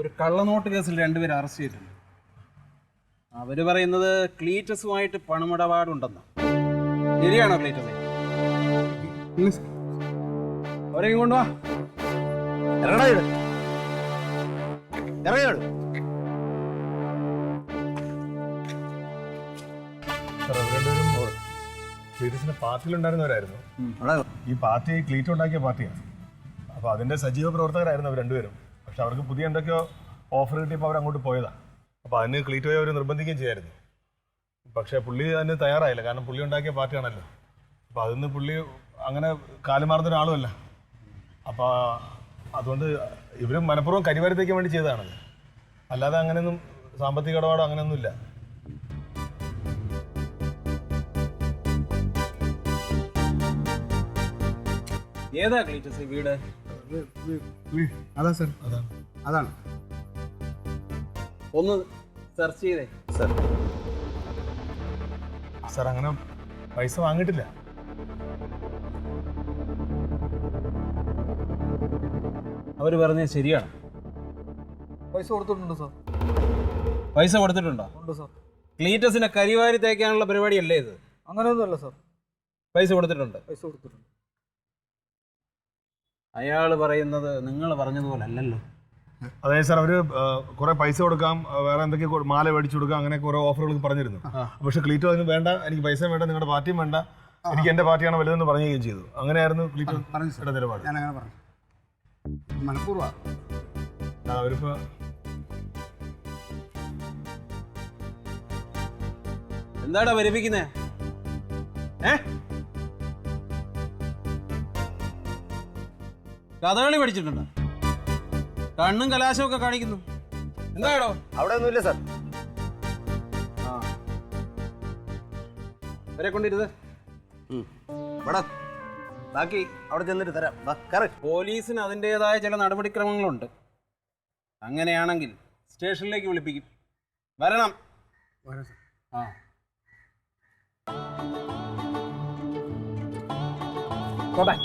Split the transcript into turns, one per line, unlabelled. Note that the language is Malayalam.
ഒരു കള്ളനോട്ട് കേസിൽ രണ്ടുപേരും അറസ്റ്റ് ചെയ്തിട്ടുണ്ട്. അവര് പറയുന്നത് ക്ലീറ്റസുമായിട്ട് പണമിടപാടുണ്ടെന്ന്. ശരിയാണോ ക്ലീറ്റസ്? അവരെയും കൊണ്ടുവാ.
ക്ലീറ്റസിന്റെ പാർട്ടിയിലുണ്ടായിരുന്നവരായിരുന്നു. ഈ പാർട്ടി ക്ലീറ്റ് ഉണ്ടാക്കിയ പാർട്ടിയാണ്. അപ്പോൾ അതിന്റെ സജീവ പ്രവർത്തകരായിരുന്നു അവർ രണ്ടുപേരും. പക്ഷെ അവർക്ക് പുതിയ എന്തൊക്കെയോ ഓഫർ കിട്ടിയപ്പോൾ അവർ അങ്ങോട്ട് പോയതാണ്. അപ്പോൾ അതിന് ക്ലീറ്റ് പോയി അവർ നിർബന്ധിക്കുകയും ചെയ്യായിരുന്നു. പക്ഷേ പുള്ളി അതിന് തയ്യാറായില്ല. കാരണം പുള്ളി ഉണ്ടാക്കിയ പാർട്ടിയാണല്ലോ. അപ്പോൾ അതിന്ന് പുള്ളി അങ്ങനെ കാലുമാറുന്ന ഒരാളുമല്ല. അപ്പോൾ അതുകൊണ്ട് ഇവരും മനഃപൂർവ്വം കരിവാരത്തേക്ക് വേണ്ടി ചെയ്തതാണത്. അല്ലാതെ അങ്ങനെയൊന്നും സാമ്പത്തിക ഇടപാടോ അങ്ങനെയൊന്നുമില്ല.
ഏതാ ക്ലീറ്റസ് വീട്?
അതാ സാർ, അതാണ്.
ഒന്ന് സെർച്ച് ചെയ്തേ.
സാർ അങ്ങനെ പൈസ വാങ്ങിയിട്ടില്ല.
അവർ പറഞ്ഞത് ശരിയാണ്.
പൈസ കൊടുത്തിട്ടുണ്ട് സാർ.
പൈസ കൊടുത്തിട്ടുണ്ടോ?
ഉണ്ട് സാർ.
ക്ലീറ്റസിനെ കരിവാരി തേക്കാനുള്ള പരിപാടിയല്ലേ ഇത്?
അങ്ങനെയൊന്നുമല്ല സാർ.
പൈസ കൊടുത്തിട്ടുണ്ട്.
പൈസ കൊടുത്തിട്ടുണ്ട്.
അയാൾ പറയുന്നത് നിങ്ങൾ പറഞ്ഞതുപോലെ അല്ലല്ലോ.
അതായത് സാർ അവർ കുറെ പൈസ കൊടുക്കാം, വേറെ എന്തൊക്കെ മാല മേടിച്ചു കൊടുക്കാം, അങ്ങനെ കുറെ ഓഫറുകൾ പറഞ്ഞിരുന്നു. പക്ഷെ ക്ലീറ്റോ അതിന് വേണ്ട, എനിക്ക് പൈസ വേണ്ട, നിങ്ങളുടെ പാർട്ടിയും വേണ്ട, എനിക്ക് എന്റെ പാർട്ടിയാണ് വലുതെന്ന് പറയുകയും ചെയ്തു. അങ്ങനെയായിരുന്നു ക്ലീറ്റോയുടെ നിലപാട്.
ഞാനങ്ങനെ പറഞ്ഞു. മനഃപൂർവ്വം
അവരിപ്പോ
എന്താടാ വരിപ്പിക്കുന്നേ? കഥകളി പഠിച്ചിട്ടുണ്ടോ? കണ്ണും കലാശവും ഒക്കെ കാണിക്കുന്നു. എന്താടോ?
അവിടെ ഒന്നുമില്ല സാർ.
വരെ കൊണ്ടിരുത്.
ബാക്കി അവിടെ ചെന്നിട്ട് തരാം.
പോലീസിന് അതിൻ്റെതായ ചില നടപടിക്രമങ്ങളുണ്ട്. അങ്ങനെയാണെങ്കിൽ സ്റ്റേഷനിലേക്ക് വിളിപ്പിക്കും. വരണം. ആ കോട്ടെ.